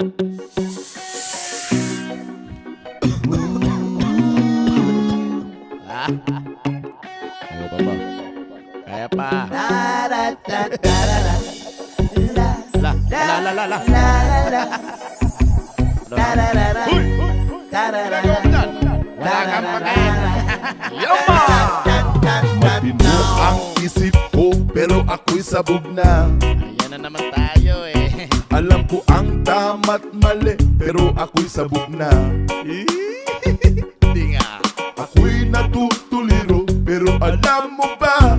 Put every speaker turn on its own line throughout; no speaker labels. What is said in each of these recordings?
Ayaw pa ba? Kaya pa. Huy! Ginagawa mo dyan? Wala kang pakain. Yama!
Matino ang isip ko pero ako'y sabog na.
Ayan na naman tayo eh.
Alam ko ang tama't mali pero ako'y sabog na.
Hindi nga.
Ako'y natutuliro pero alam mo ba?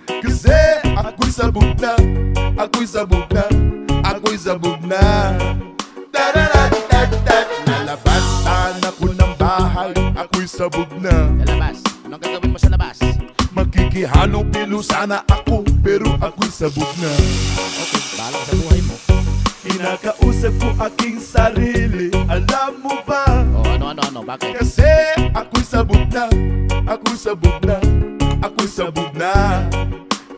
Kasi ako'y sabog na. Ako'y sabog na. Ako'y sabog na. Dararatatat. Nalabasan ako ng bahay. Ako'y sabog na.
Sa labas. Anong gagawin mo sa labas?
Makikihalo-pilo sana ako pero ako'y sabog na.
Okay, bahala ka sa buhay mo.
Inakausap ko aking sarili. Alam mo ba?
O ano? Bakit?
Kasi ako'y sabog na. Ako'y sabog na. Ako'y sabog na.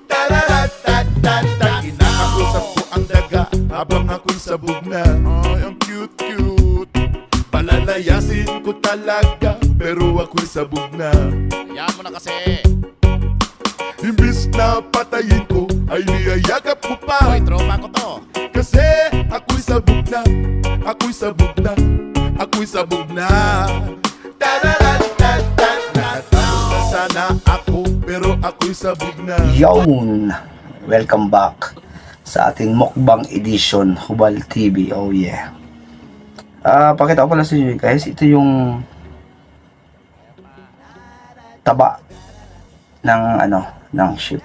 Tararatatat. Inakausap ko ang daga habang ako'y sabog na. Ay, ang cute. Palalayasin ko talaga pero ako'y sabog na.
Hayaan mo na kasi.
Imbis na patayin ko ay niyayakap ko pa.
Hoy, tropa ko to.
Kasi ako'y sabog na. Ako'y sabog na. Ako'y sabog na. Tararatatat. Nakatapos na sana ako pero ako'y sabog na.
Yon! Welcome back sa ating mukbang edition Hubal TV. Oh yeah. Pakita ko pala sa inyo guys, ito yung taba ng ng ship.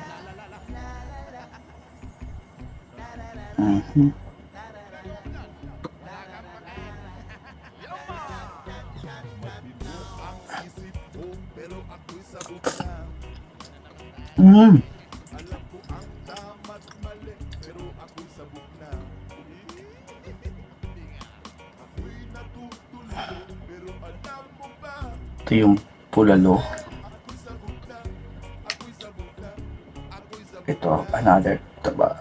Ito yung pulalo. Ito, another taba.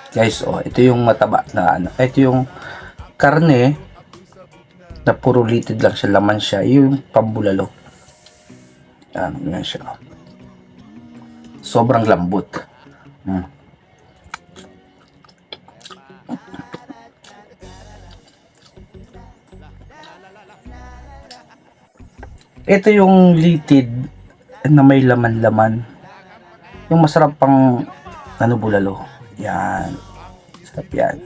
Guys, ito yung mataba na ito yung karne na puro litid lang siya, laman siya, yung pambulalo. Yan siya. Sobrang lambot. Ito yung litid na may laman-laman. Yung masarap pang bulalo. Yan. Sarap yan.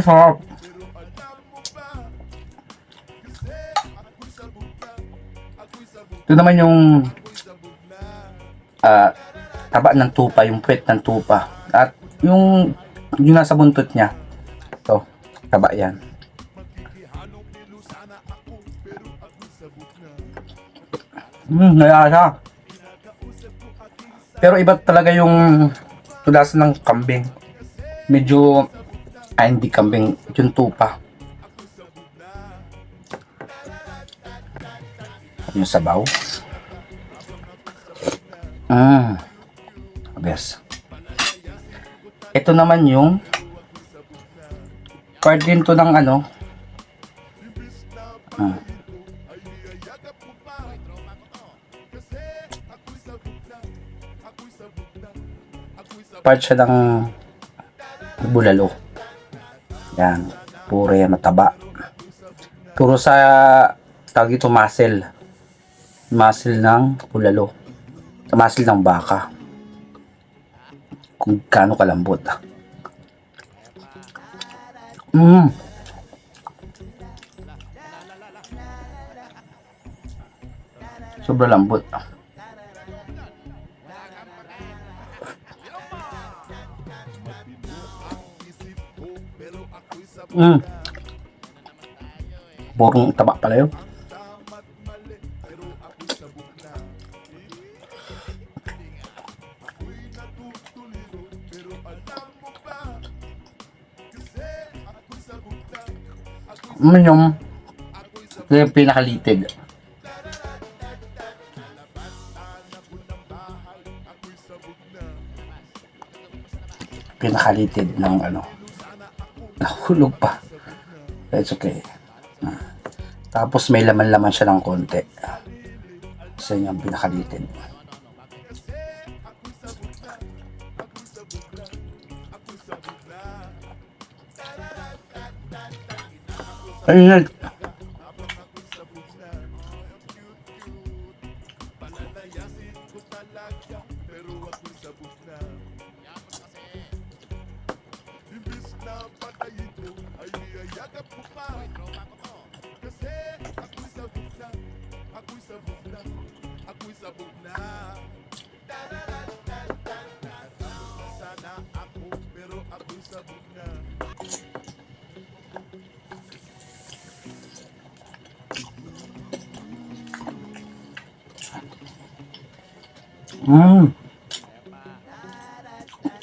Sarap. Ito naman yung taba ng tupa, yung puwet ng tupa. At yung nasa buntot niya. Ito, taba yan. Nalasa. Pero iba talaga yung lasa ng kambing. Medyo, hindi kambing, yung tupa. Yung sabaw. Yes. Ito naman yung part din to ng part siya ng bulalo. Yan. Puro yan mataba. Puro sa tawag ito muscle. Muscle ng bulalo. Sa muscle ng baka. Kung gaano kalambot. Sobrang lambot. Purong taba pala yun. Yung pinakalitid. Pinakalitid ng ano. Nahulog pa. It's okay. Tapos may laman-laman siya ng konti. Sa yung pinakalitid. Ayun.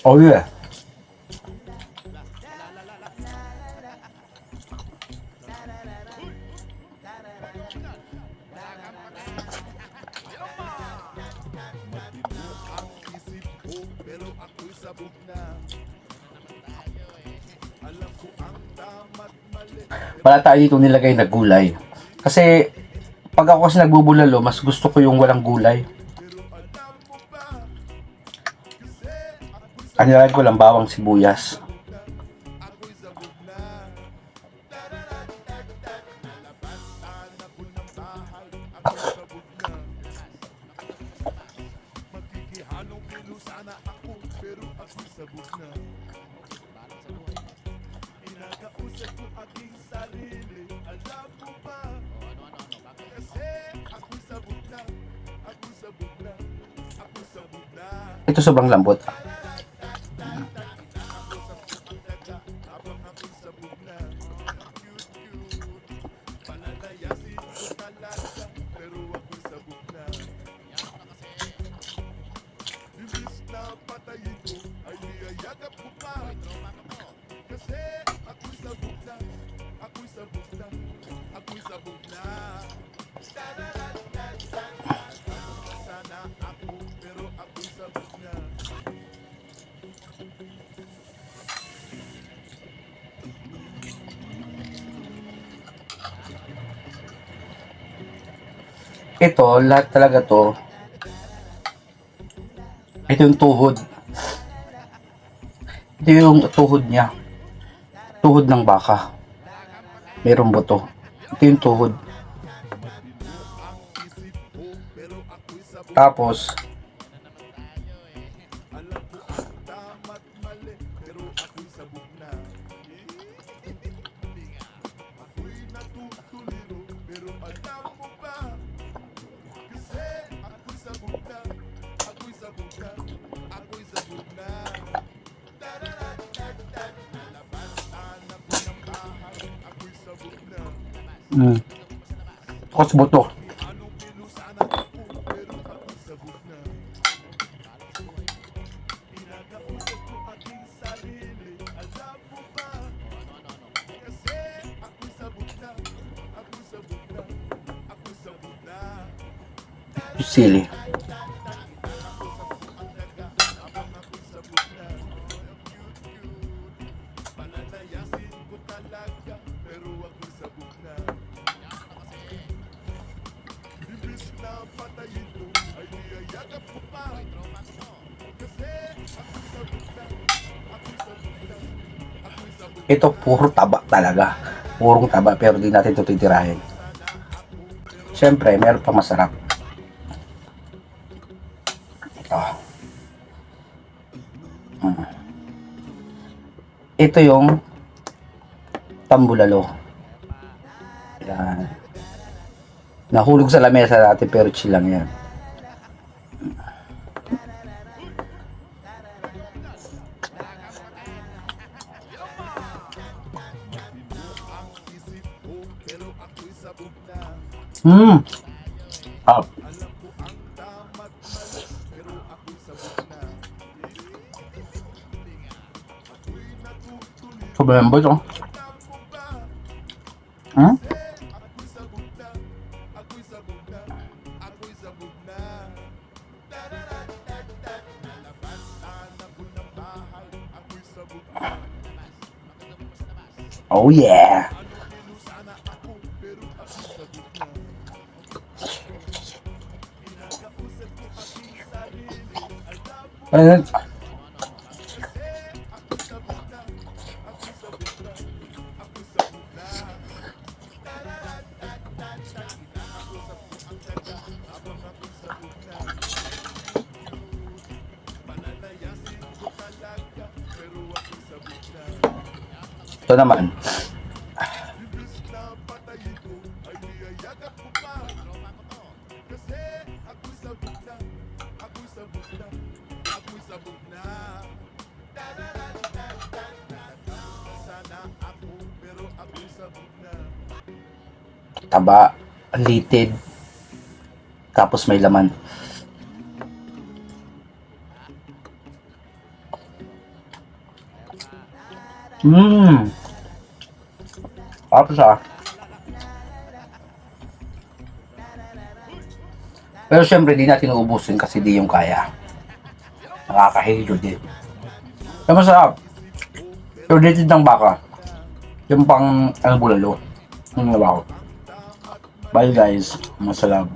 Oh yeah. Wala tayo dito nilagay na gulay. Kasi pag ako kasi nagbubulalo, mas gusto ko yung walang gulay. Ang nilagay ko lang bawang sibuyas. Ito sobrang lambot. Ito, lahat talaga to. Ito yung tuhod. Ito yung tuhod niya. Tuhod ng baka. Merong buto. Ito yung tuhod. Tapos, tapos buto. Sili. Ito puro taba talaga. Purong taba pero di natin ito titirahin. Siyempre, meron pa masarap. Ito. Ito yung tambulalo. Yan. Nahulog sa lamesa natin pero chill lang yan. Up. Sobrang lambot oh. Oh yeah. Ayun. Ito naman. Taba, litid, tapos may laman. Tapos pero syempre di natin uubusin kasi di yung kaya. Nakakahilo din. Pero masarap. Pero litid ng baka. Yung pang bulalo. Yung nabaw. Bye guys. Masarap.